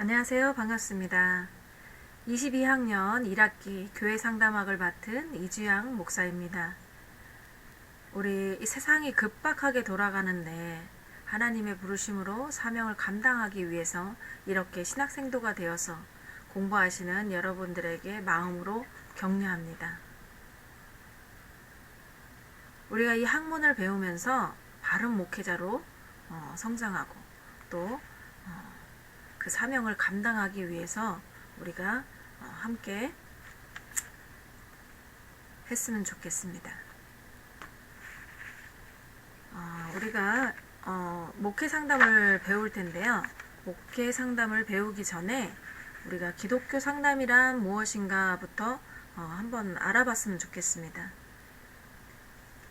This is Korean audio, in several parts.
안녕하세요. 반갑습니다. 22학년 1학기 교회 상담학을 맡은 이주양 목사입니다. 우리 이 세상이 급박하게 돌아가는데 하나님의 부르심으로 사명을 감당하기 위해서 이렇게 신학생도가 되어서 공부하시는 여러분들에게 마음으로 격려합니다. 우리가 이 학문을 배우면서 바른 목회자로 성장하고 또 그 사명을 감당하기 위해서 우리가 함께 했으면 좋겠습니다. 우리가 목회 상담을 배울 텐데요. 목회 상담을 배우기 전에 우리가 기독교 상담이란 무엇인가부터 한번 알아봤으면 좋겠습니다.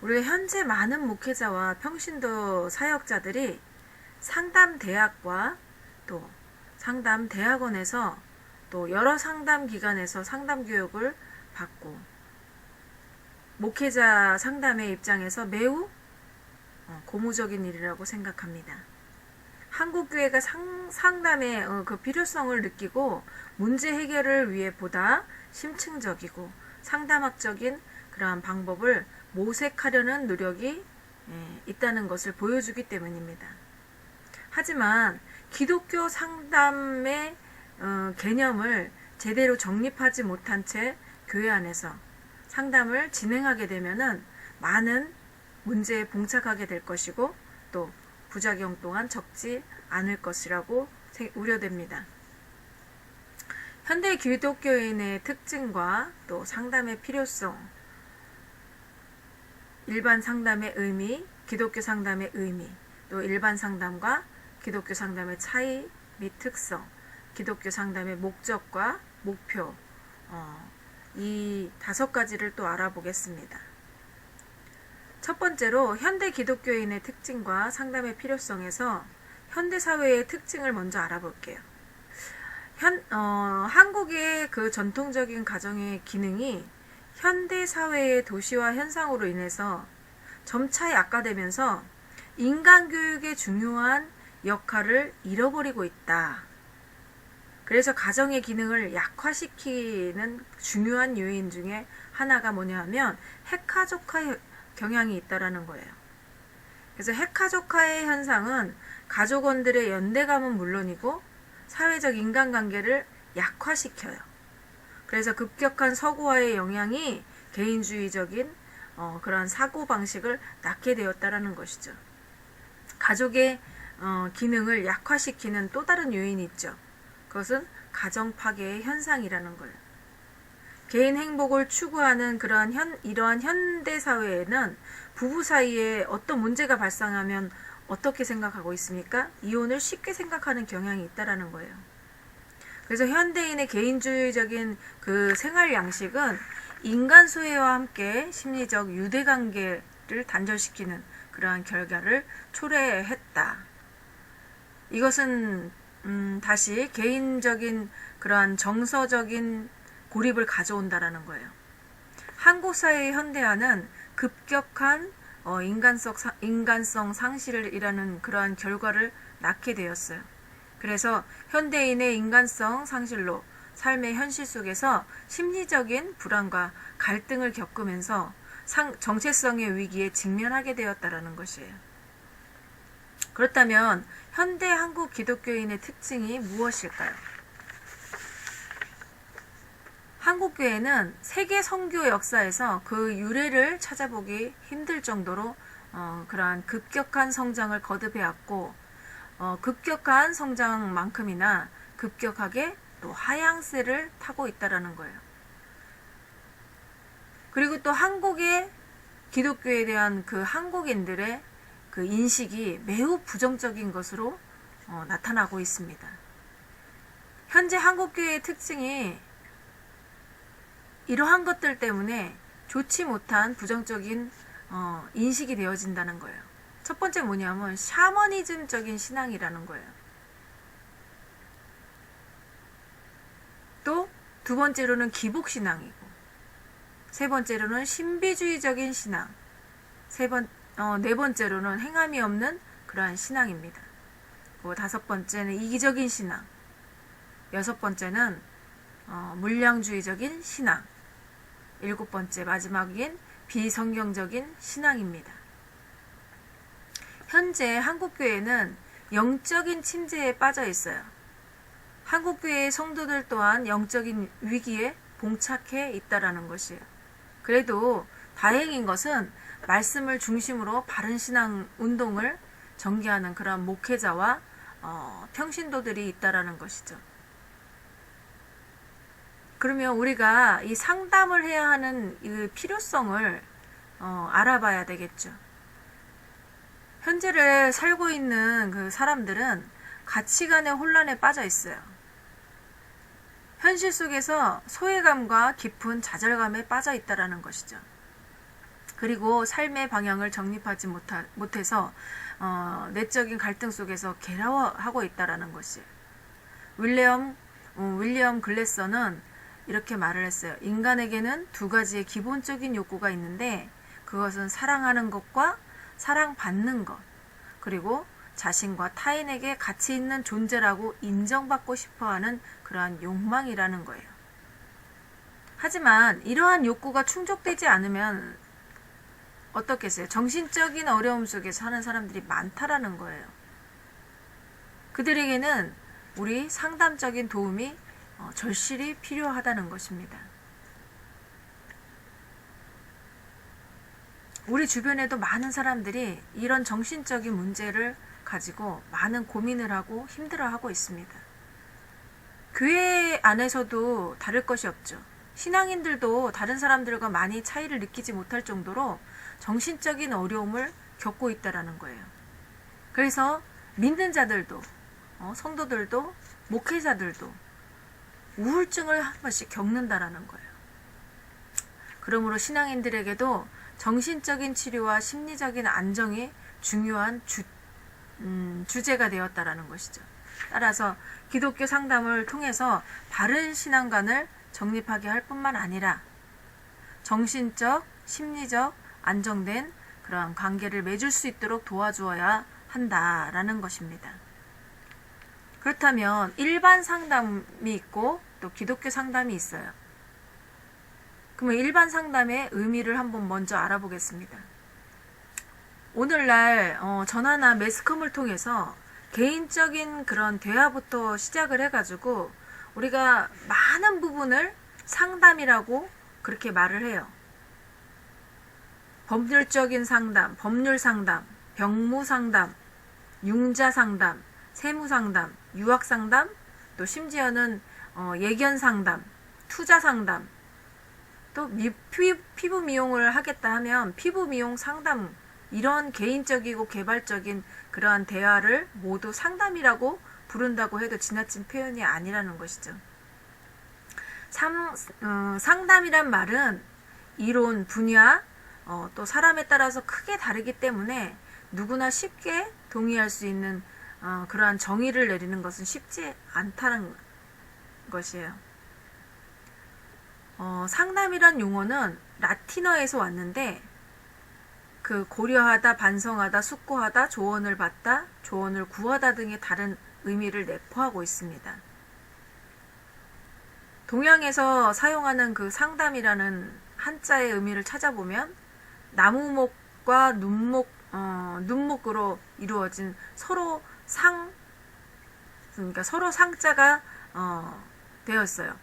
우리가 현재 많은 목회자와 평신도 사역자들이 상담대학과 또 상담대학원에서 또 여러 상담기관에서 상담교육을 받고 목회자 상담의 입장에서 매우 고무적인 일이라고 생각합니다. 한국교회가 상담의 그 필요성을 느끼고 문제 해결을 위해 보다 심층적이고 상담학적인 그러한 방법을 모색하려는 노력이 있다는 것을 보여주기 때문입니다. 하지만 기독교 상담의 개념을 제대로 정립하지 못한 채 교회 안에서 상담을 진행하게 되면은 많은 문제에 봉착하게 될 것이고 또 부작용 또한 적지 않을 것이라고 우려됩니다. 현대 기독교인의 특징과 또 상담의 필요성, 일반 상담의 의미, 기독교 상담의 의미, 또 일반 상담과 기독교 상담의 차이 및 특성, 기독교 상담의 목적과 목표, 이 5가지를 또 알아보겠습니다. 첫 번째로 현대 기독교인의 특징과 상담의 필요성에서 현대 사회의 특징을 먼저 알아볼게요. 한국의 그 전통적인 가정의 기능이 현대 사회의 도시화 현상으로 인해서 점차 약화되면서 인간교육의 중요한 역할을 잃어버리고 있다. 그래서 가정의 기능을 약화시키는 중요한 요인 중에 하나가 뭐냐면 핵가족화 경향이 있다라는 거예요. 그래서 핵가족화의 현상은 가족원들의 연대감은 물론이고 사회적 인간관계를 약화시켜요. 그래서 급격한 서구화의 영향이 개인주의적인 그러한 사고방식을 낳게 되었다라는 것이죠. 가족의 기능을 약화시키는 또 다른 요인이 있죠. 그것은 가정 파괴의 현상이라는 거예요. 개인 행복을 추구하는 이러한 현대 사회에는 부부 사이에 어떤 문제가 발생하면 어떻게 생각하고 있습니까? 이혼을 쉽게 생각하는 경향이 있다라는 거예요. 그래서 현대인의 개인주의적인 그 생활 양식은 인간 소외와 함께 심리적 유대관계를 단절시키는 그러한 결과를 초래했다. 이것은 다시 개인적인 그러한 정서적인 고립을 가져온다라는 거예요. 한국 사회의 현대화는 급격한 인간성 상실이라는 그러한 결과를 낳게 되었어요. 그래서 현대인의 인간성 상실로 삶의 현실 속에서 심리적인 불안과 갈등을 겪으면서 정체성의 위기에 직면하게 되었다라는 것이에요. 그렇다면 현대 한국 기독교인의 특징이 무엇일까요? 한국교회는 세계 선교 역사에서 그 유래를 찾아보기 힘들 정도로 그러한 급격한 성장을 거듭해왔고 급격한 성장만큼이나 급격하게 또 하향세를 타고 있다라는 거예요. 그리고 또 한국의 기독교에 대한 그 한국인들의 그 인식이 매우 부정적인 것으로 나타나고 있습니다. 현재 한국교회의 특징이 이러한 것들 때문에 좋지 못한 부정적인 인식이 되어진다는 거예요. 첫 번째 뭐냐면 샤머니즘적인 신앙이라는 거예요. 또 두 번째로는 기복신앙이고 세 번째로는 신비주의적인 신앙, 네 번째로는 행함이 없는 그러한 신앙입니다. 다섯 번째는 이기적인 신앙, 6번째는 물량주의적인 신앙. 7번째 마지막인 비성경적인 신앙입니다. 현재 한국교회는 영적인 침체에 빠져 있어요. 한국교회의 성도들 또한 영적인 위기에 봉착해 있다라는 것이에요. 그래도 다행인 것은 말씀을 중심으로 바른 신앙 운동을 전개하는 그런 목회자와 평신도들이 있다라는 것이죠. 그러면 우리가 이 상담을 해야 하는 이 필요성을 알아봐야 되겠죠. 현재를 살고 있는 그 사람들은 가치관의 혼란에 빠져 있어요. 현실 속에서 소외감과 깊은 좌절감에 빠져 있다라는 것이죠. 그리고 삶의 방향을 정립하지 못해서 내적인 갈등 속에서 괴로워하고 있다라는 것이에요. 윌리엄 글래서는 이렇게 말을 했어요. 인간에게는 두 가지의 기본적인 욕구가 있는데 그것은 사랑하는 것과 사랑받는 것, 그리고 자신과 타인에게 가치 있는 존재라고 인정받고 싶어하는 그러한 욕망이라는 거예요. 하지만 이러한 욕구가 충족되지 않으면 어떻겠어요? 정신적인 어려움 속에 사는 사람들이 많다라는 거예요. 그들에게는 우리 상담적인 도움이 절실히 필요하다는 것입니다. 우리 주변에도 많은 사람들이 이런 정신적인 문제를 가지고 많은 고민을 하고 힘들어하고 있습니다. 교회 안에서도 다를 것이 없죠. 신앙인들도 다른 사람들과 많이 차이를 느끼지 못할 정도로 정신적인 어려움을 겪고 있다는 거예요. 그래서 믿는 자들도 성도들도 목회자들도 우울증을 한 번씩 겪는다라는 거예요. 그러므로 신앙인들에게도 정신적인 치료와 심리적인 안정이 중요한 주제가 되었다라는 것이죠. 따라서 기독교 상담을 통해서 바른 신앙관을 정립하게 할 뿐만 아니라 정신적, 심리적, 안정된 그러한 관계를 맺을 수 있도록 도와주어야 한다라는 것입니다. 그렇다면 일반 상담이 있고 또 기독교 상담이 있어요. 그러면 일반 상담의 의미를 한번 먼저 알아보겠습니다. 오늘날 전화나 매스컴을 통해서 개인적인 그런 대화부터 시작을 해가지고 우리가 많은 부분을 상담이라고 그렇게 말을 해요. 법률적인 상담, 법률 상담, 병무 상담, 융자 상담, 세무 상담, 유학 상담, 또 심지어는 예견 상담, 투자 상담, 또 피부 미용을 하겠다 하면 피부 미용 상담, 이런 개인적이고 개발적인 그러한 대화를 모두 상담이라고 부른다고 해도 지나친 표현이 아니라는 것이죠. 상담이란 말은 이론, 분야, 또 사람에 따라서 크게 다르기 때문에 누구나 쉽게 동의할 수 있는 그러한 정의를 내리는 것은 쉽지 않다는 것이에요. 상담이란 용어는 라틴어에서 왔는데 그 고려하다, 반성하다, 숙고하다, 조언을 받다, 조언을 구하다 등의 다른 의미를 내포하고 있습니다. 동양에서 사용하는 그 상담이라는 한자의 의미를 찾아보면 나무목과 눈목으로 이루어진 그러니까 서로 상자가 되었어요.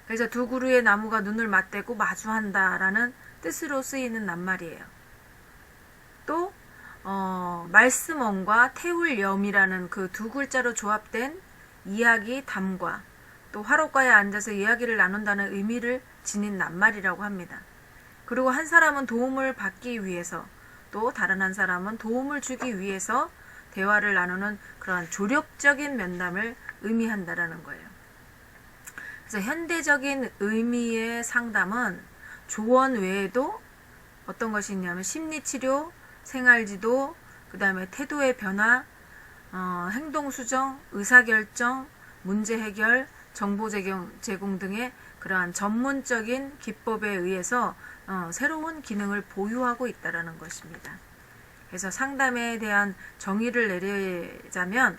그래서 두 그루의 나무가 눈을 맞대고 마주한다라는 뜻으로 쓰이는 낱말이에요. 또 말씀언과 태울염이라는 그 두 글자로 조합된 이야기 담과 또 화롯가에 앉아서 이야기를 나눈다는 의미를 지닌 낱말이라고 합니다. 그리고 한 사람은 도움을 받기 위해서 또 다른 한 사람은 도움을 주기 위해서 대화를 나누는 그러한 조력적인 면담을 의미한다라는 거예요. 그래서 현대적인 의미의 상담은 조언 외에도 어떤 것이 있냐면 심리치료, 생활지도, 그 다음에 태도의 변화, 행동수정, 의사결정, 문제해결, 정보 제공 등의 그러한 전문적인 기법에 의해서 새로운 기능을 보유하고 있다는 것입니다. 그래서 상담에 대한 정의를 내리자면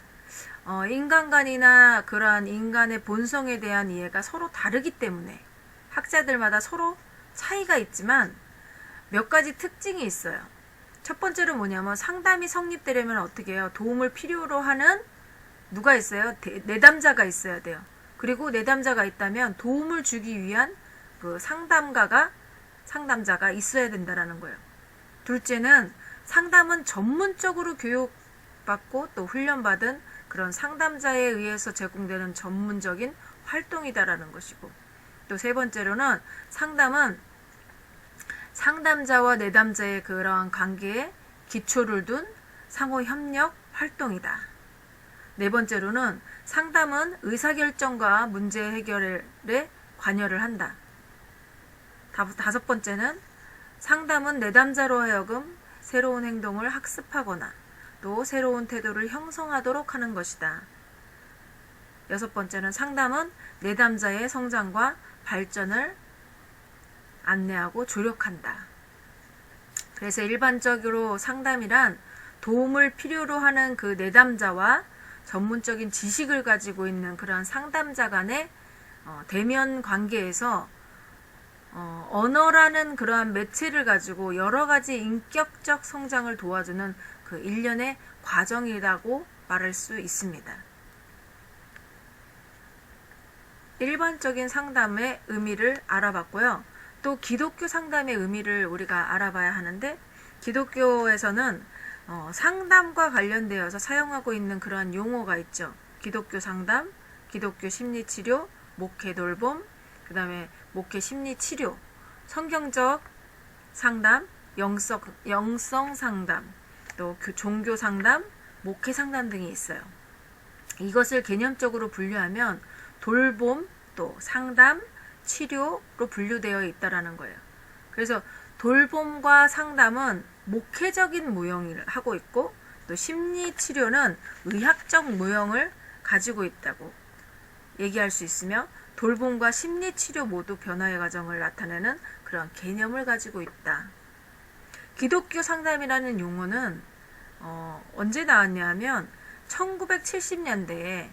인간관이나 그러한 인간의 본성에 대한 이해가 서로 다르기 때문에 학자들마다 서로 차이가 있지만 몇 가지 특징이 있어요. 첫 번째로 뭐냐면 상담이 성립되려면 어떻게 해요? 도움을 필요로 하는 누가 있어요? 내담자가 있어야 돼요. 그리고 내담자가 있다면 도움을 주기 위한 그 상담자가 있어야 된다라는 거예요. 둘째는 상담은 전문적으로 교육받고 또 훈련받은 그런 상담자에 의해서 제공되는 전문적인 활동이다라는 것이고, 또 세 번째로는 상담은 상담자와 내담자의 그러한 관계에 기초를 둔 상호 협력 활동이다. 네 번째로는 상담은 의사결정과 문제 해결에 관여를 한다. 다섯 번째는 상담은 내담자로 하여금 새로운 행동을 학습하거나 또 새로운 태도를 형성하도록 하는 것이다. 여섯 번째는 상담은 내담자의 성장과 발전을 안내하고 조력한다. 그래서 일반적으로 상담이란 도움을 필요로 하는 그 내담자와 전문적인 지식을 가지고 있는 그러한 상담자 간의 대면 관계에서 언어라는 그러한 매체를 가지고 여러 가지 인격적 성장을 도와주는 그 일련의 과정이라고 말할 수 있습니다. 일반적인 상담의 의미를 알아봤고요. 또 기독교 상담의 의미를 우리가 알아봐야 하는데, 기독교에서는 상담과 관련되어서 사용하고 있는 그러한 용어가 있죠. 기독교 상담, 기독교 심리치료, 목회 돌봄, 그 다음에 목회 심리치료, 성경적 상담, 영성 상담, 또 종교 상담, 목회 상담 등이 있어요. 이것을 개념적으로 분류하면 돌봄, 또 상담, 치료로 분류되어 있다라는 거예요. 그래서 돌봄과 상담은 목회적인 모형을 하고 있고, 또 심리치료는 의학적 모형을 가지고 있다고 얘기할 수 있으며, 돌봄과 심리치료 모두 변화의 과정을 나타내는 그런 개념을 가지고 있다. 기독교 상담이라는 용어는 언제 나왔냐 하면 1970년대에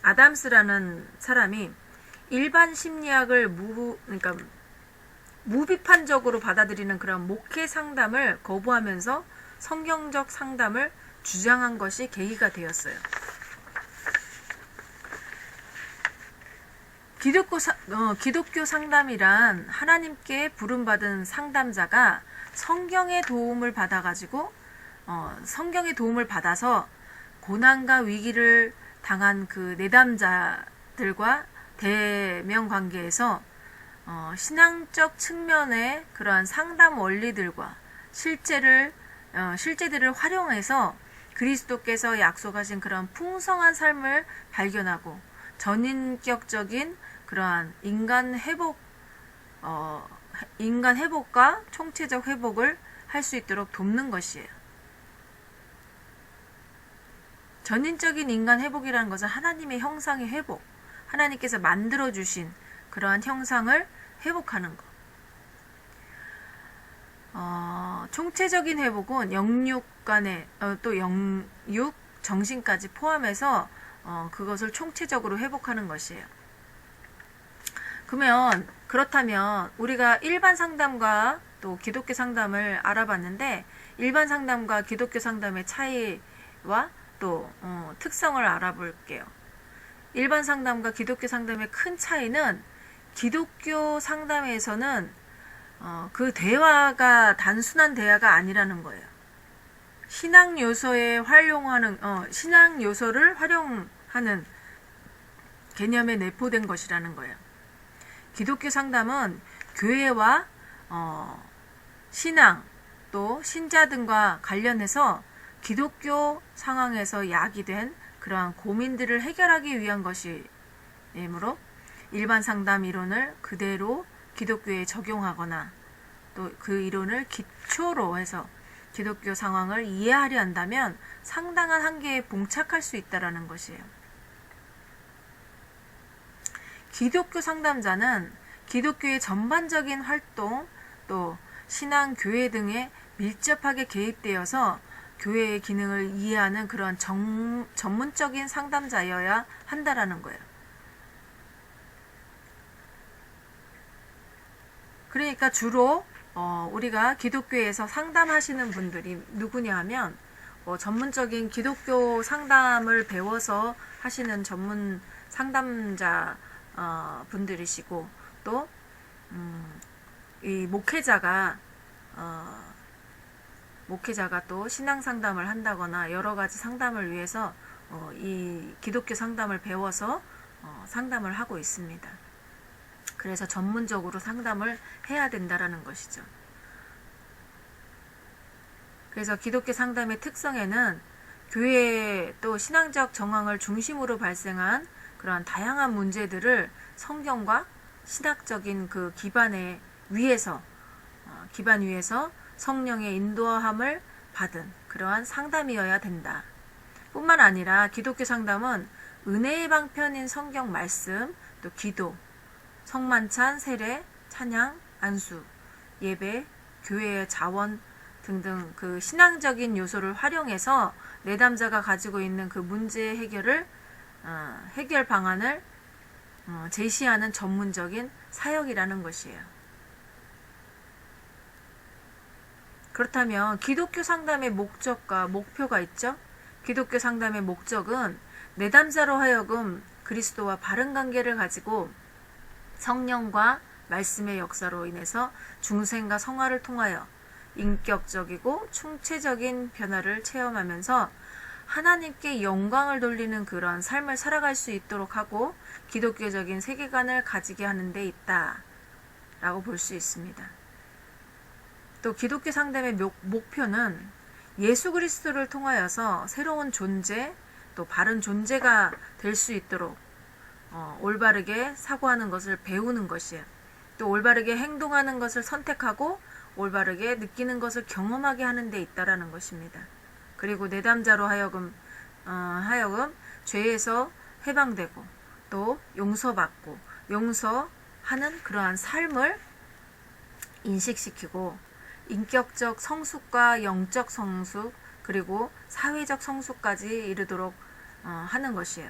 아담스라는 사람이 일반 심리학을 무비판적으로 받아들이는 그런 목회 상담을 거부하면서 성경적 상담을 주장한 것이 계기가 되었어요. 기독교 상담이란 하나님께 부름받은 상담자가 성경의 도움을 받아서 고난과 위기를 당한 그 내담자들과 대면 관계에서 신앙적 측면의 그러한 상담 원리들과 실제들을 활용해서 그리스도께서 약속하신 그런 풍성한 삶을 발견하고 전인격적인 그러한 인간 회복과 총체적 회복을 할 수 있도록 돕는 것이에요. 전인적인 인간 회복이라는 것은 하나님의 형상의 회복, 하나님께서 만들어주신 그러한 형상을 회복하는 것. 총체적인 회복은 또 영육, 정신까지 포함해서 그것을 총체적으로 회복하는 것이에요. 그렇다면 우리가 일반 상담과 또 기독교 상담을 알아봤는데, 일반 상담과 기독교 상담의 차이와 또 특성을 알아볼게요. 일반 상담과 기독교 상담의 큰 차이는, 기독교 상담에서는 그 대화가 단순한 대화가 아니라는 거예요. 신앙 요소를 활용하는 개념에 내포된 것이라는 거예요. 기독교 상담은 교회와 신앙 또 신자 등과 관련해서 기독교 상황에서 야기된 그러한 고민들을 해결하기 위한 것이므로, 일반 상담 이론을 그대로 기독교에 적용하거나 또 그 이론을 기초로 해서 기독교 상황을 이해하려 한다면 상당한 한계에 봉착할 수 있다는 것이에요. 기독교 상담자는 기독교의 전반적인 활동, 또 신앙, 교회 등에 밀접하게 개입되어서 교회의 기능을 이해하는 그런 전문적인 상담자여야 한다라는 거예요. 그러니까 주로 우리가 기독교에서 상담하시는 분들이 누구냐 하면 전문적인 기독교 상담을 배워서 하시는 전문 상담자 분들이시고, 또 이 목회자가 또 신앙 상담을 한다거나 여러 가지 상담을 위해서 이 기독교 상담을 배워서 상담을 하고 있습니다. 그래서 전문적으로 상담을 해야 된다라는 것이죠. 그래서 기독교 상담의 특성에는 교회 또 신앙적 정황을 중심으로 발생한 그러한 다양한 문제들을 성경과 신학적인 그 기반 위에서 성령의 인도함을 받은 그러한 상담이어야 된다. 뿐만 아니라 기독교 상담은 은혜의 방편인 성경 말씀, 또 기도, 성만찬, 세례, 찬양, 안수, 예배, 교회의 자원 등등 그 신앙적인 요소를 활용해서 내담자가 가지고 있는 그 문제 해결 방안을 제시하는 전문적인 사역이라는 것이에요. 그렇다면 기독교 상담의 목적과 목표가 있죠. 기독교 상담의 목적은 내담자로 하여금 그리스도와 바른 관계를 가지고 성령과 말씀의 역사로 인해서 중생과 성화를 통하여 인격적이고 총체적인 변화를 체험하면서 하나님께 영광을 돌리는 그런 삶을 살아갈 수 있도록 하고 기독교적인 세계관을 가지게 하는 데 있다 라고 볼 수 있습니다. 또 기독교 상담의 목표는 예수 그리스도를 통하여서 새로운 존재, 또 바른 존재가 될 수 있도록 올바르게 사고하는 것을 배우는 것이에요. 또 올바르게 행동하는 것을 선택하고 올바르게 느끼는 것을 경험하게 하는 데 있다라는 것입니다. 그리고 내담자로 하여금 죄에서 해방되고 또 용서받고 용서하는 그러한 삶을 인식시키고 인격적 성숙과 영적 성숙, 그리고 사회적 성숙까지 이르도록 하는 것이에요.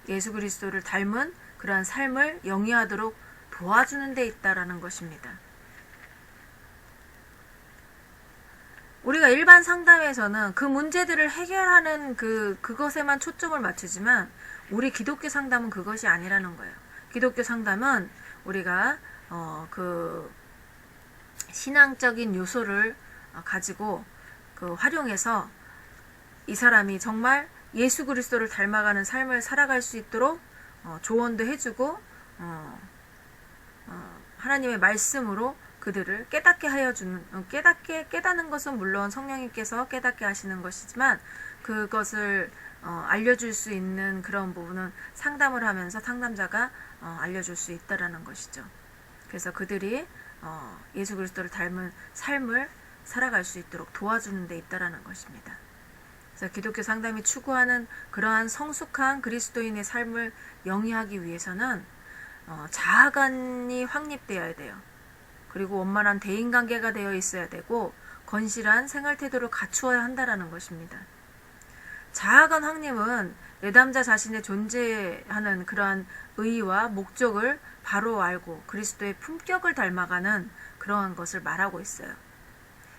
예수 그리스도를 닮은 그러한 삶을 영위하도록 도와주는 데 있다라는 것입니다. 우리가 일반 상담에서는 그 문제들을 해결하는 그것에만 초점을 맞추지만 우리 기독교 상담은 그것이 아니라는 거예요. 기독교 상담은 우리가 그 신앙적인 요소를 가지고 활용해서 이 사람이 정말 예수 그리스도를 닮아가는 삶을 살아갈 수 있도록 조언도 해주고 하나님의 말씀으로 그들을 깨닫게 하여 주는, 깨닫는 것은 물론 성령님께서 깨닫게 하시는 것이지만 그것을 알려줄 수 있는 그런 부분은 상담을 하면서 상담자가 알려줄 수 있다라는 것이죠. 그래서 그들이 예수 그리스도를 닮은 삶을 살아갈 수 있도록 도와주는 데 있다라는 것입니다. 그래서 기독교 상담이 추구하는 그러한 성숙한 그리스도인의 삶을 영위하기 위해서는 자아관이 확립되어야 돼요. 그리고 원만한 대인관계가 되어 있어야 되고 건실한 생활태도를 갖추어야 한다라는 것입니다. 자아관 확립은 내담자 자신의 존재하는 그러한 의의와 목적을 바로 알고 그리스도의 품격을 닮아가는 그러한 것을 말하고 있어요.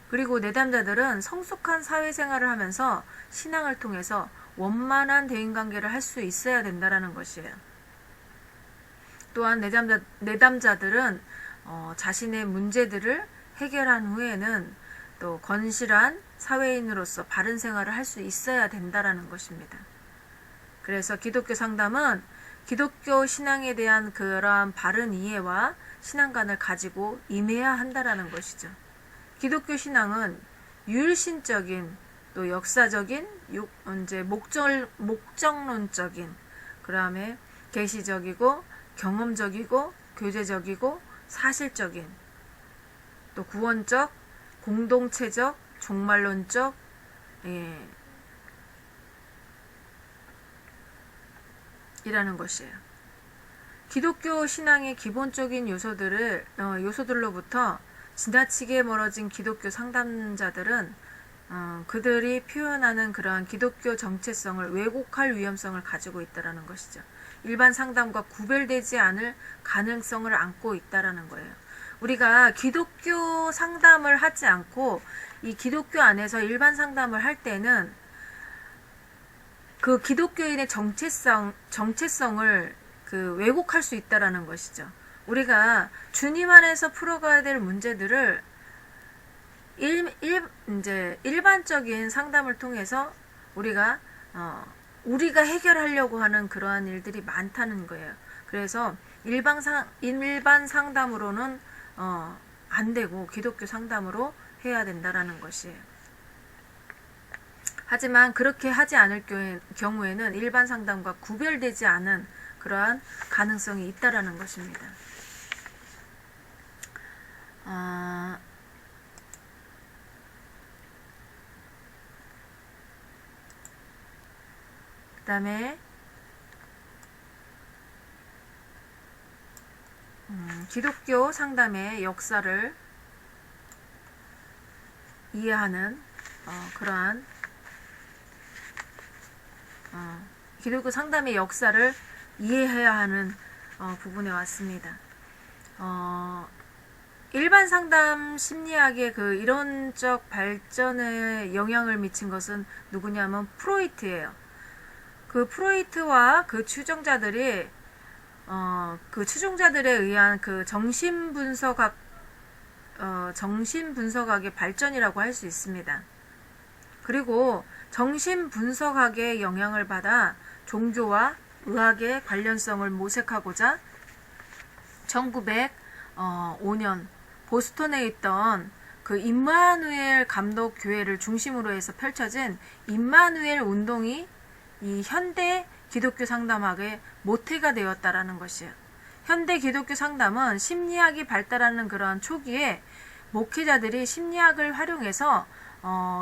그리고 내담자들은 성숙한 사회생활을 하면서 신앙을 통해서 원만한 대인관계를 할 수 있어야 된다라는 것이에요. 또한 내담자들은 자신의 문제들을 해결한 후에는 또 건실한 사회인으로서 바른 생활을 할 수 있어야 된다라는 것입니다. 그래서 기독교 상담은 기독교 신앙에 대한 그러한 바른 이해와 신앙관을 가지고 임해야 한다라는 것이죠. 기독교 신앙은 유일신적인 또 역사적인 목적론적인 그다음에 계시적이고 경험적이고 교제적이고 사실적인 또 구원적 공동체적 종말론적 이라는 것이에요. 기독교 신앙의 기본적인 요소들로부터 지나치게 멀어진 기독교 상담자들은 그들이 표현하는 그러한 기독교 정체성을 왜곡할 위험성을 가지고 있다라는 것이죠. 일반 상담과 구별되지 않을 가능성을 안고 있다라는 거예요. 우리가 기독교 상담을 하지 않고 이 기독교 안에서 일반 상담을 할 때는 그 기독교인의 정체성을 그 왜곡할 수 있다라는 것이죠. 우리가 주님 안에서 풀어가야 될 문제들을 이제 일반적인 상담을 통해서 우리가 해결하려고 하는 그러한 일들이 많다는 거예요. 그래서 일반 상담으로는 안 되고 기독교 상담으로 해야 된다라는 것이에요. 하지만 그렇게 하지 않을 경우에는 일반 상담과 구별되지 않은 그러한 가능성이 있다라는 것입니다. 그 다음에 기독교 상담의 역사를 이해하는 그러한 기독교 상담의 역사를 이해해야 하는 부분에 왔습니다. 일반 상담 심리학의 그 이론적 발전에 영향을 미친 것은 누구냐면 프로이트예요. 그 프로이트와 그 추종자들이 그 추종자들에 의한 그 정신분석학의 발전이라고 할 수 있습니다. 그리고 정신분석학의 영향을 받아 종교와 의학의 관련성을 모색하고자 1905년 보스턴에 있던 그 임마누엘 감독 교회를 중심으로 해서 펼쳐진 임마누엘 운동이 이 현대 기독교 상담학의 모태가 되었다라는 것이에요. 현대 기독교 상담은 심리학이 발달하는 그러한 초기에 목회자들이 심리학을 활용해서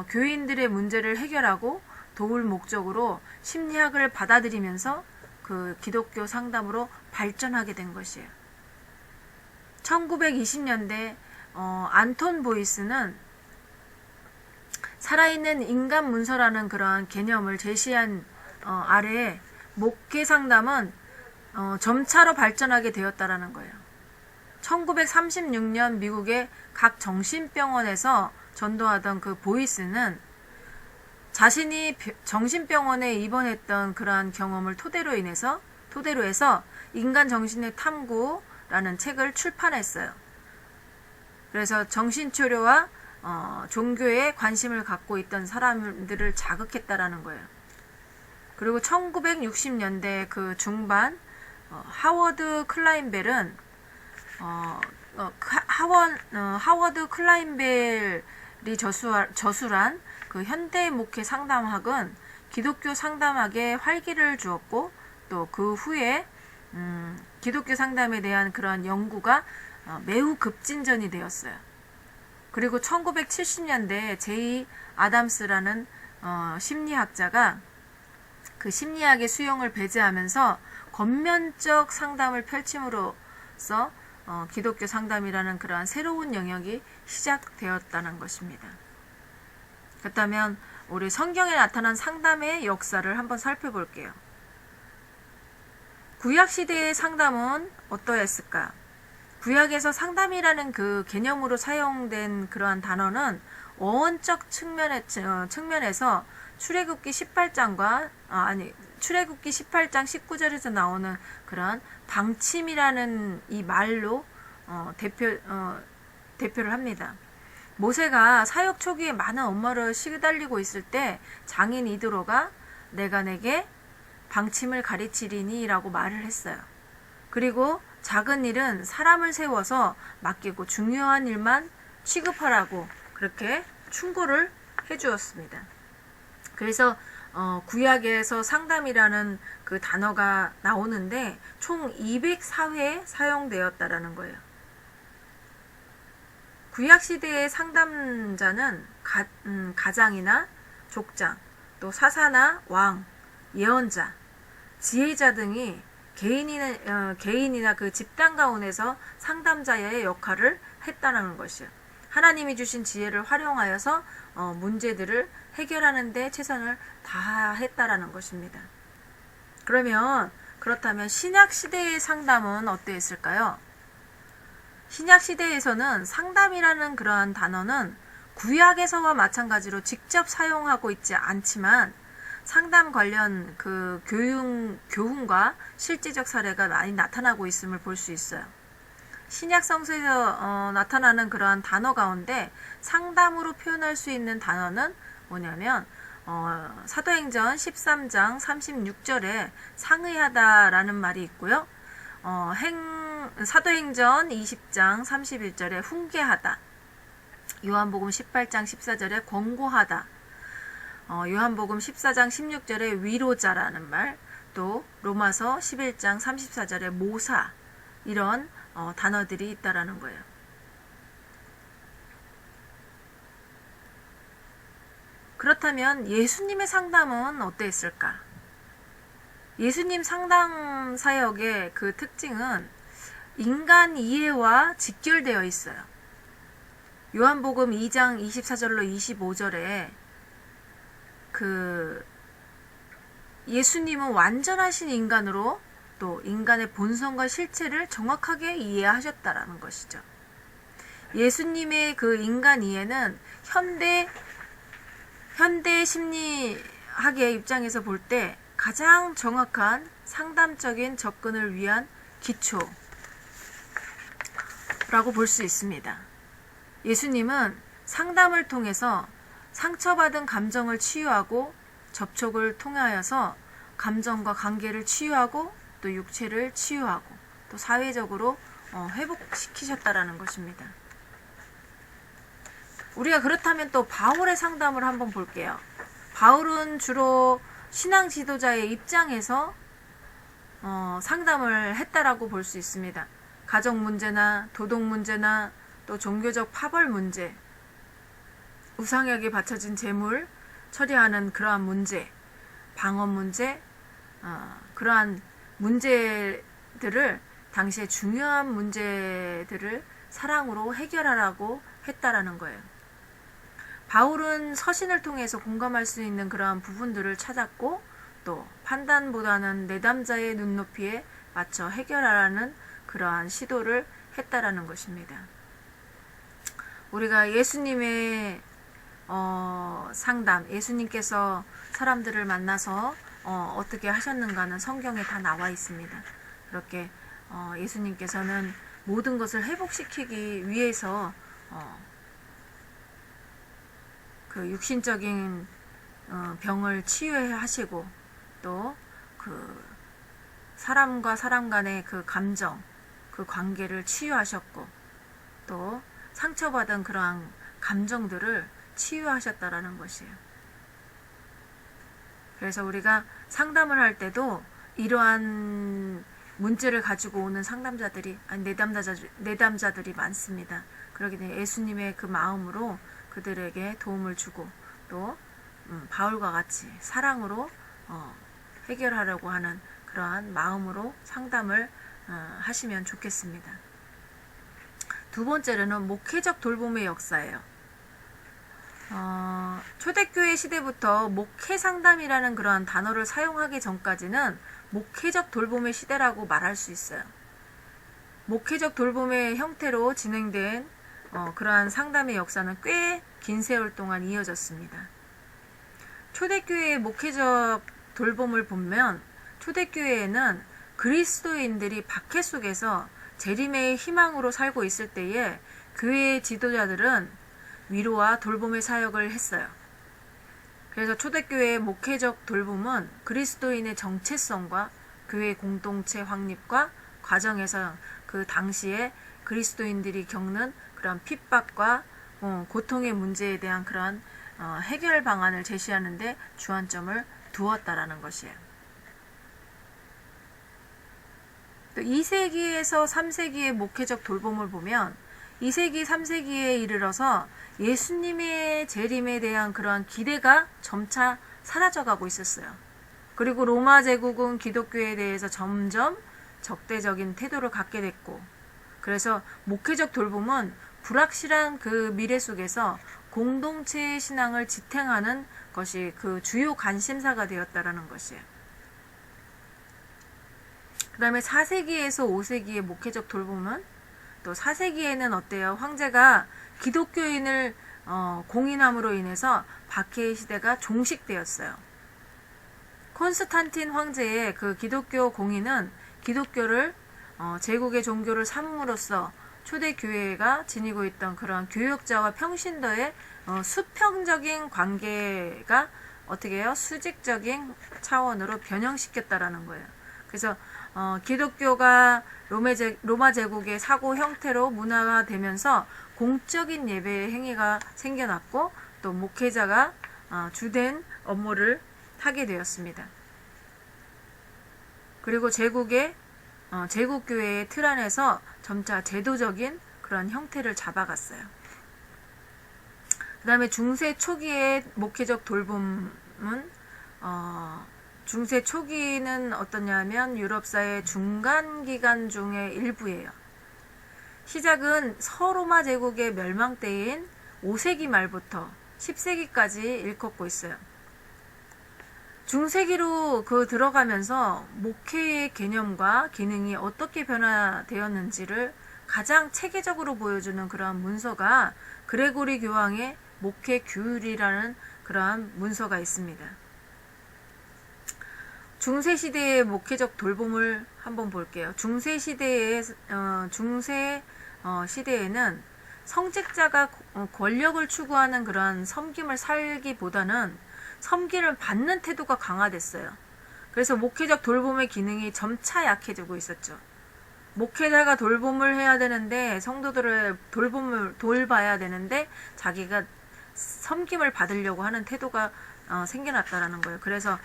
교인들의 문제를 해결하고 도울 목적으로 심리학을 받아들이면서 그 기독교 상담으로 발전하게 된 것이에요. 1920년대 안톤 보이스는 살아있는 인간 문서라는 그러한 개념을 제시한 아래에 목회 상담은 점차로 발전하게 되었다라는 거예요. 1936년 미국의 각 정신병원에서 전도하던 그 보이스는 자신이 정신병원에 입원했던 그러한 경험을 토대로 해서 인간 정신의 탐구라는 책을 출판했어요. 그래서 정신치료와 종교에 관심을 갖고 있던 사람들을 자극했다라는 거예요. 그리고 1960년대 그 중반 하워드 클라인벨은 하워드 클라인벨이 저술한 그 현대 목회 상담학은 기독교 상담학에 활기를 주었고 또 그 후에 기독교 상담에 대한 그러한 연구가 매우 급진전이 되었어요. 그리고 1970년대에 제이 아담스라는 심리학자가 그 심리학의 수용을 배제하면서 권면적 상담을 펼침으로써 기독교 상담이라는 그러한 새로운 영역이 시작되었다는 것입니다. 그렇다면 우리 성경에 나타난 상담의 역사를 한번 살펴볼게요. 구약시대의 상담은 어떠했을까? 구약에서 상담이라는 그 개념으로 사용된 그러한 단어는 어원적 측면에서 출애굽기 18장 19절에서 나오는 그런 방침이라는 이 말로 대표를 합니다. 모세가 사역 초기에 많은 업무를 시달리고 있을 때 장인 이드로가 내가 내게 방침을 가르치리니 라고 말을 했어요. 그리고 작은 일은 사람을 세워서 맡기고 중요한 일만 취급하라고 그렇게 충고를 해주었습니다. 그래서 구약에서 상담이라는 그 단어가 나오는데 총 204회 사용되었다라는 거예요. 구약시대의 상담자는 가장이나 족장, 또 사사나 왕, 예언자, 지혜자 등이 개인이나 그 집단 가운데서 상담자의 역할을 했다는 것이에요. 하나님이 주신 지혜를 활용하여서 문제들을 해결하는 데 최선을 다했다라는 것입니다. 그렇다면 신약 시대의 상담은 어떠했을까요? 신약 시대에서는 상담이라는 그러한 단어는 구약에서와 마찬가지로 직접 사용하고 있지 않지만 상담 관련 그 교훈과 실제적 사례가 많이 나타나고 있음을 볼 수 있어요. 신약 성서에서 나타나는 그러한 단어 가운데 상담으로 표현할 수 있는 단어는 뭐냐면 사도행전 13장 36절에 상의하다라는 말이 있고요. 사도행전 20장 31절에 훈계하다, 요한복음 18장 14절에 권고하다, 요한복음 14장 16절에 위로자라는 말, 또 로마서 11장 34절에 모사, 이런 단어들이 있다라는 거예요. 그렇다면 예수님의 상담은 어땠을까? 예수님 상담 사역의 그 특징은 인간 이해와 직결되어 있어요. 요한복음 2장 24절로 25절에 예수님은 완전하신 인간으로 또 인간의 본성과 실체를 정확하게 이해하셨다라는 것이죠. 예수님의 그 인간 이해는 현대 심리학의 입장에서 볼 때 가장 정확한 상담적인 접근을 위한 기초라고 볼 수 있습니다. 예수님은 상담을 통해서 상처받은 감정을 치유하고 접촉을 통하여서 감정과 관계를 치유하고 또 육체를 치유하고 또 사회적으로 회복시키셨다라는 것입니다. 우리가 그렇다면 또 바울의 상담을 한번 볼게요. 바울은 주로 신앙 지도자의 입장에서 상담을 했다라고 볼 수 있습니다. 가정 문제나 도덕 문제나 또 종교적 파벌 문제, 우상에게 바쳐진 재물 처리하는 그러한 문제, 방언 문제, 그러한 문제들을 당시에 중요한 문제들을 사랑으로 해결하라고 했다라는 거예요. 바울은 서신을 통해서 공감할 수 있는 그러한 부분들을 찾았고 또 판단보다는 내담자의 눈높이에 맞춰 해결하라는 그러한 시도를 했다라는 것입니다. 우리가 예수님의 상담, 예수님께서 사람들을 만나서 어떻게 하셨는가는 성경에 다 나와 있습니다. 그렇게 예수님께서는 모든 것을 회복시키기 위해서 그 육신적인 병을 치유하시고 또 그 사람과 사람 간의 그 감정, 그 관계를 치유하셨고 또 상처받은 그러한 감정들을 치유하셨다라는 것이에요. 그래서 우리가 상담을 할 때도 이러한 문제를 가지고 오는 내담자들이 많습니다. 그러기 때문에 예수님의 그 마음으로 그들에게 도움을 주고 또 바울과 같이 사랑으로 해결하려고 하는 그러한 마음으로 상담을 하시면 좋겠습니다. 두 번째로는 목회적 돌봄의 역사예요. 초대교회 시대부터 목회 상담이라는 그러한 단어를 사용하기 전까지는 목회적 돌봄의 시대라고 말할 수 있어요. 목회적 돌봄의 형태로 진행된 그러한 상담의 역사는 꽤 긴 세월 동안 이어졌습니다. 초대교회의 목회적 돌봄을 보면 초대교회에는 그리스도인들이 박해 속에서 재림의 희망으로 살고 있을 때에 교회의 지도자들은 위로와 돌봄의 사역을 했어요. 그래서 초대교회의 목회적 돌봄은 그리스도인의 정체성과 교회 공동체 확립과 과정에서 그 당시에 그리스도인들이 겪는 그런 핍박과 고통의 문제에 대한 그런 해결 방안을 제시하는 데 주안점을 두었다라는 것이에요. 또 2세기에서 3세기의 목회적 돌봄을 보면 2세기, 3세기에 이르러서 예수님의 재림에 대한 그러한 기대가 점차 사라져가고 있었어요. 그리고 로마 제국은 기독교에 대해서 점점 적대적인 태도를 갖게 됐고, 그래서 목회적 돌봄은 불확실한 그 미래 속에서 공동체의 신앙을 지탱하는 것이 그 주요 관심사가 되었다라는 것이에요. 그 다음에 4세기에서 5세기의 목회적 돌봄은 또 4세기에는 어때요? 황제가 기독교인을 공인함으로 인해서 박해의 시대가 종식되었어요. 콘스탄틴 황제의 그 기독교 공인은 기독교를 제국의 종교를 삼음으로써 초대 교회가 지니고 있던 그런 교역자와 평신도의 수평적인 관계가 어떻게 해요? 수직적인 차원으로 변형시켰다라는 거예요. 그래서 기독교가 로마 제국의 사고 형태로 문화화되면서 공적인 예배 행위가 생겨났고 또 목회자가 주된 업무를 하게 되었습니다. 그리고 제국교회의 틀 안에서 점차 제도적인 그런 형태를 잡아갔어요. 그 다음에 중세 초기의 목회적 돌봄은 중세 초기는 어떠냐면 유럽사의 중간 기간 중의 일부예요. 시작은 서로마 제국의 멸망 때인 5세기 말부터 10세기까지 일컫고 있어요. 중세기로 들어가면서 목회의 개념과 기능이 어떻게 변화되었는지를 가장 체계적으로 보여주는 그러한 문서가 그레고리 교황의 목회 규율이라는 그러한 문서가 있습니다. 중세시대의 목회적 돌봄을 한번 볼게요. 시대에는 성직자가 권력을 추구하는 그런 섬김을 살기보다는 섬기를 받는 태도가 강화됐어요. 그래서 목회적 돌봄의 기능이 점차 약해지고 있었죠. 목회자가 돌봄을 해야 되는데 성도들을 돌봐야 되는데 자기가 섬김을 받으려고 하는 태도가 생겨났다라는 거예요. 그래서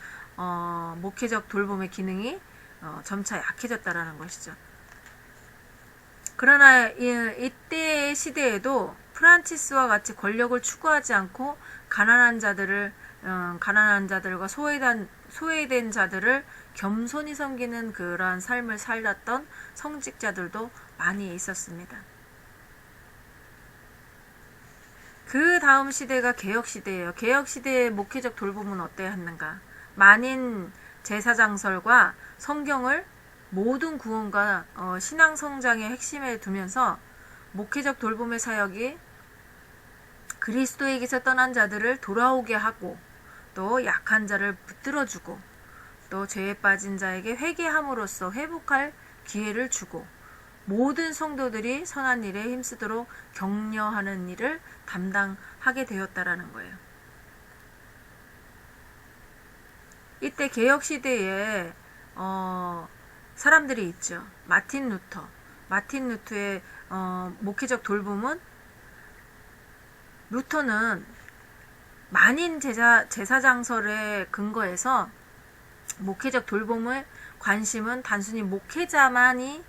목회적 돌봄의 기능이 점차 약해졌다라는 것이죠. 그러나 이때의 시대에도 프란치스와 같이 권력을 추구하지 않고 가난한 자들과 소외된 자들을 겸손히 섬기는 그러한 삶을 살았던 성직자들도 많이 있었습니다. 그 다음 시대가 개혁시대예요. 개혁시대의 목회적 돌봄은 어떠했는가? 만인 제사장설과 성경을 모든 구원과 신앙 성장의 핵심에 두면서 목회적 돌봄의 사역이 그리스도에게서 떠난 자들을 돌아오게 하고 또 약한 자를 붙들어주고 또 죄에 빠진 자에게 회개함으로써 회복할 기회를 주고 모든 성도들이 선한 일에 힘쓰도록 격려하는 일을 담당하게 되었다라는 거예요. 이때 개혁시대에 사람들이 있죠. 마틴 루터의 목회적 돌봄은 루터는 만인 제사장설에 근거해서 목회적 돌봄의 관심은 단순히 목회자만이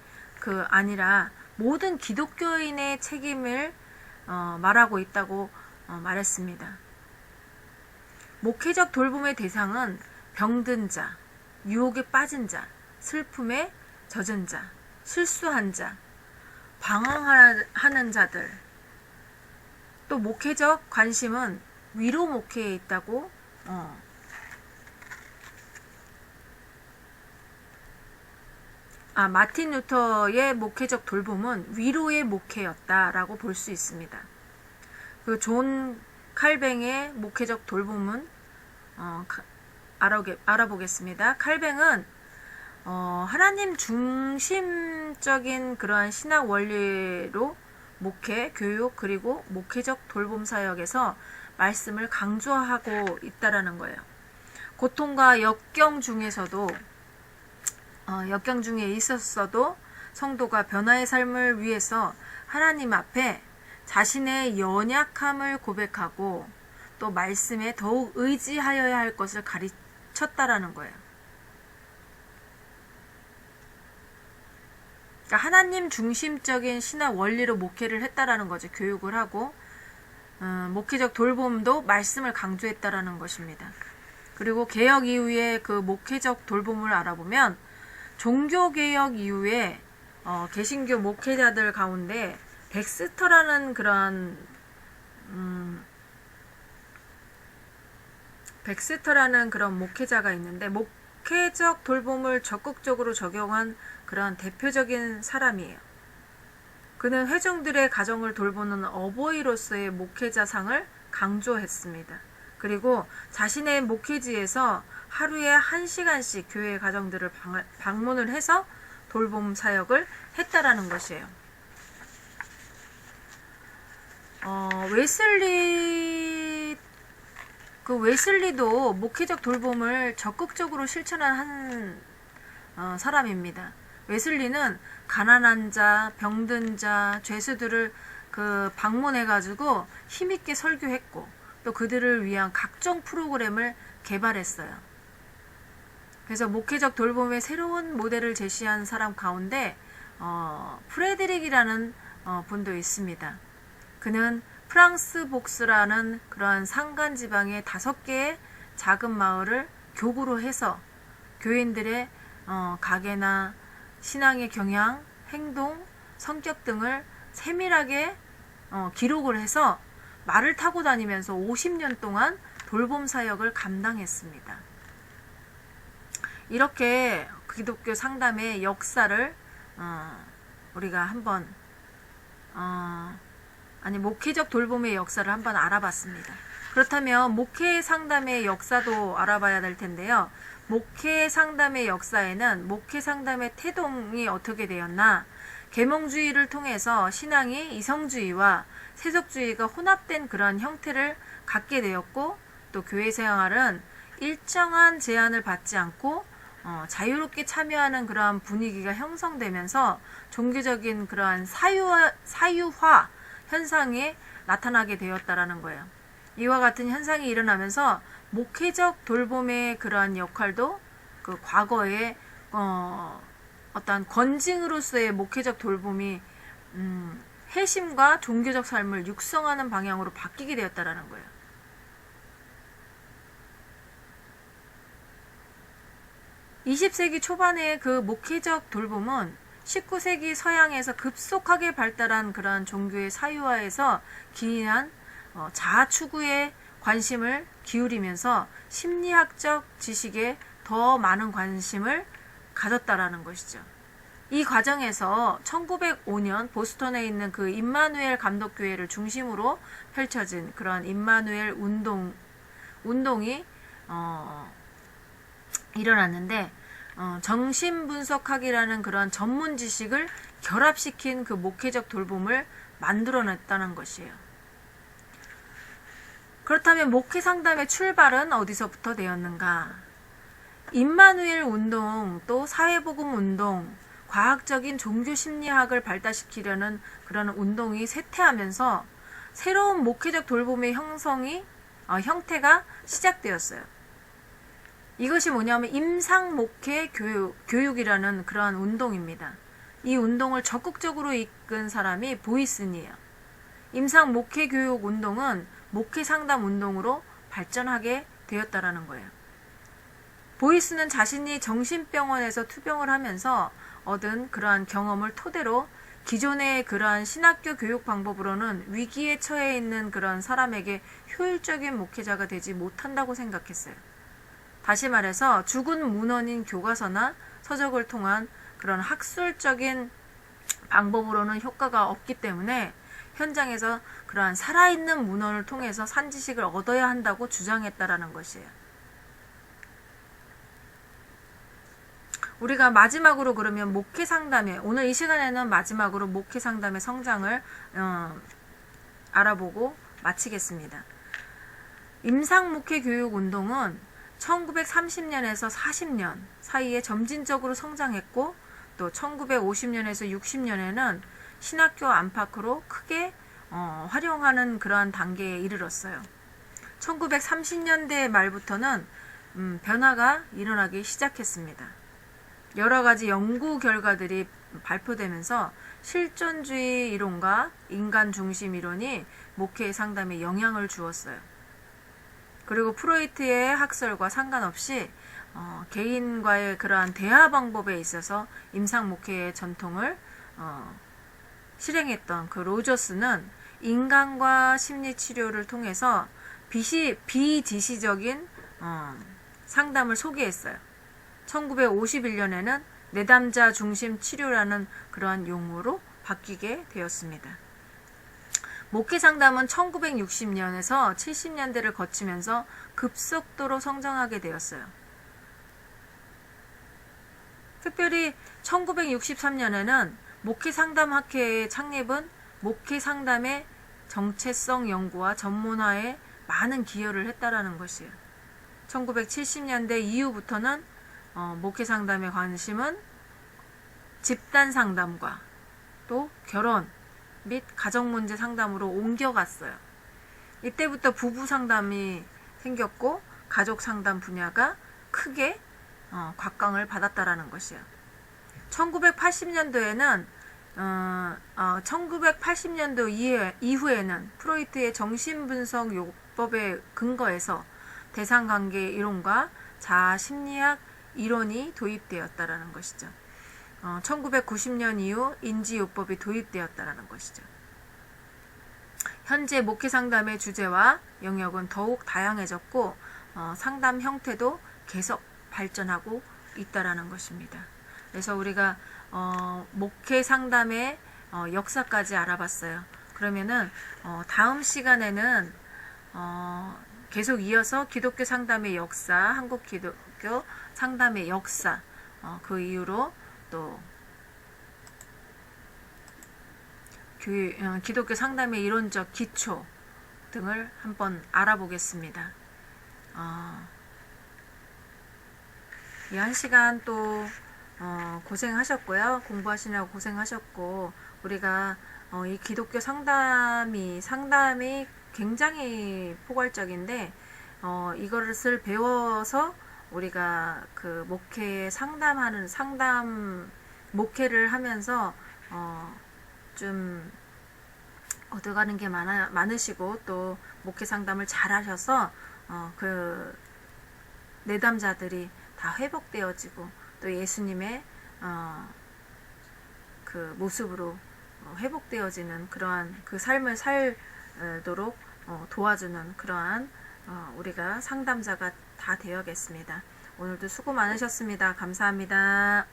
아니라 모든 기독교인의 책임을 말하고 있다고 말했습니다. 목회적 돌봄의 대상은 병든 자, 유혹에 빠진 자, 슬픔에 젖은 자, 실수한 자, 방황하는 자들, 또 목회적 관심은 위로 목회에 있다고 마틴 루터의 목회적 돌봄은 위로의 목회였다라고 볼 수 있습니다. 그 존 칼뱅의 목회적 돌봄은 알아보겠습니다. 칼뱅은 하나님 중심적인 그러한 신학 원리로 목회, 교육 그리고 목회적 돌봄 사역에서 말씀을 강조하고 있다라는 거예요. 고통과 역경 중에 있었어도 성도가 변화의 삶을 위해서 하나님 앞에 자신의 연약함을 고백하고 또 말씀에 더욱 의지하여야 할 것을 가르쳤다라는 거예요. 그러니까 하나님 중심적인 신학 원리로 목회를 했다라는 거죠. 교육을 하고 목회적 돌봄도 말씀을 강조했다라는 것입니다. 그리고 개혁 이후에 그 목회적 돌봄을 알아보면 종교개혁 이후에 개신교 목회자들 가운데 백스터라는 그런 백스터라는 그런 목회자가 있는데, 목회적 돌봄을 적극적으로 적용한 그런 대표적인 사람이에요. 그는 회중들의 가정을 돌보는 어버이로서의 목회자상을 강조했습니다. 그리고 자신의 목회지에서 하루에 1시간씩 교회 가정들을 방문을 해서 돌봄 사역을 했다라는 것이에요. 웨슬리도 목회적 돌봄을 적극적으로 실천한 사람입니다. 웨슬리는 가난한 자, 병든 자, 죄수들을 방문해가지고 힘있게 설교했고, 또 그들을 위한 각종 프로그램을 개발했어요. 그래서 목회적 돌봄의 새로운 모델을 제시한 사람 가운데 프레드릭이라는 분도 있습니다. 그는 프랑스 복스라는 그러한 산간 지방의 5개의 작은 마을을 교구로 해서 교인들의 가계나 신앙의 경향, 행동, 성격 등을 세밀하게 기록을 해서 말을 타고 다니면서 50년 동안 돌봄 사역을 감당했습니다. 이렇게 기독교 상담의 역사를 우리가 한번 목회적 돌봄의 역사를 한번 알아봤습니다. 그렇다면 목회 상담의 역사도 알아봐야 될 텐데요. 목회 상담의 역사에는 목회 상담의 태동이 어떻게 되었나, 계몽주의를 통해서 신앙이 이성주의와 세속주의가 혼합된 그러한 형태를 갖게 되었고, 또 교회 생활은 일정한 제한을 받지 않고 자유롭게 참여하는 그러한 분위기가 형성되면서 종교적인 그러한 사유화 현상이 나타나게 되었다라는 거예요. 이와 같은 현상이 일어나면서 목회적 돌봄의 그러한 역할도 그 과거에 어떤 권징으로서의 목회적 돌봄이 회심과 종교적 삶을 육성하는 방향으로 바뀌게 되었다라는 거예요. (20세기) 초반의 그 목회적 돌봄은 19세기 서양에서 급속하게 발달한 그러한 종교의 사유화에서 기인한 자아 추구에 관심을 기울이면서 심리학적 지식에 더 많은 관심을 가졌다라는 것이죠. 이 과정에서 1905년 보스턴에 있는 그 임마누엘 감독교회를 중심으로 펼쳐진 그런 임마누엘 운동이 일어났는데, 정신분석학이라는 그런 전문 지식을 결합시킨 그 목회적 돌봄을 만들어냈다는 것이에요. 그렇다면 목회 상담의 출발은 어디서부터 되었는가? 임마누엘 운동, 또 사회복음 운동, 과학적인 종교심리학을 발달시키려는 그런 운동이 쇠퇴하면서 새로운 목회적 돌봄의 형태가 시작되었어요. 이것이 뭐냐면 임상목회 교육이라는 그러한 운동입니다. 이 운동을 적극적으로 이끈 사람이 보이슨이에요. 임상목회 교육 운동은 목회 상담 운동으로 발전하게 되었다라는 거예요. 보이슨은 자신이 정신병원에서 투병을 하면서 얻은 그러한 경험을 토대로 기존의 그러한 신학교 교육 방법으로는 위기에 처해 있는 그런 사람에게 효율적인 목회자가 되지 못한다고 생각했어요. 다시 말해서 죽은 문헌인 교과서나 서적을 통한 그런 학술적인 방법으로는 효과가 없기 때문에 현장에서 그러한 살아있는 문헌을 통해서 산지식을 얻어야 한다고 주장했다라는 것이에요. 우리가 마지막으로 그러면 목회 상담의, 오늘 이 시간에는 마지막으로 목회 상담의 성장을 알아보고 마치겠습니다. 임상목회 교육 운동은 1930년에서 40년 사이에 점진적으로 성장했고, 또 1950년에서 60년에는 신학교 안팎으로 크게 활용하는 그러한 단계에 이르렀어요. 1930년대 말부터는 변화가 일어나기 시작했습니다. 여러 가지 연구 결과들이 발표되면서 실존주의 이론과 인간 중심 이론이 목회 상담에 영향을 주었어요. 그리고 프로이트의 학설과 상관없이 개인과의 그러한 대화 방법에 있어서 임상 목회의 전통을 실행했던 그 로저스는 인간과 심리치료를 통해서 비지시적인 상담을 소개했어요. 1951년에는 내담자 중심 치료라는 그러한 용어로 바뀌게 되었습니다. 목회 상담은 1960년에서 70년대를 거치면서 급속도로 성장하게 되었어요. 특별히 1963년에는 목회 상담학회의 창립은 목회 상담의 정체성 연구와 전문화에 많은 기여를 했다라는 것이에요. 1970년대 이후부터는 목회 상담의 관심은 집단 상담과 또 결혼 및 가정 문제 상담으로 옮겨갔어요. 이때부터 부부 상담이 생겼고 가족 상담 분야가 크게 곽광을 받았다라는 것이에요. 1980년도에는 1980년도 이후에는 프로이트의 정신분석 요법에 근거해서 대상관계 이론과 자아 심리학 이론이 도입되었다라는 것이죠. 1990년 이후 인지요법이 도입되었다라는 것이죠. 현재 목회 상담의 주제와 영역은 더욱 다양해졌고 상담 형태도 계속 발전하고 있다라는 것입니다. 그래서 우리가 목회 상담의 역사까지 알아봤어요. 그러면은 다음 시간에는 계속 이어서 기독교 상담의 역사, 한국 기독교 상담의 역사, 그 이후로 또 기독교 상담의 이론적 기초 등을 한번 알아보겠습니다. 이 한 시간 또 고생하셨고요. 공부하시느라고 고생하셨고, 우리가 이 기독교 상담이 굉장히 포괄적인데 이것을 배워서 우리가 그 목회 목회를 하면서 좀 얻어가는 게 많으시고 또 목회 상담을 잘 하셔서 그 내담자들이 다 회복되어지고 또 예수님의 그 모습으로 회복되어지는 그러한 그 삶을 살도록 도와주는 그러한 우리가 상담자가 다 되어야겠습니다. 오늘도 수고 많으셨습니다. 감사합니다.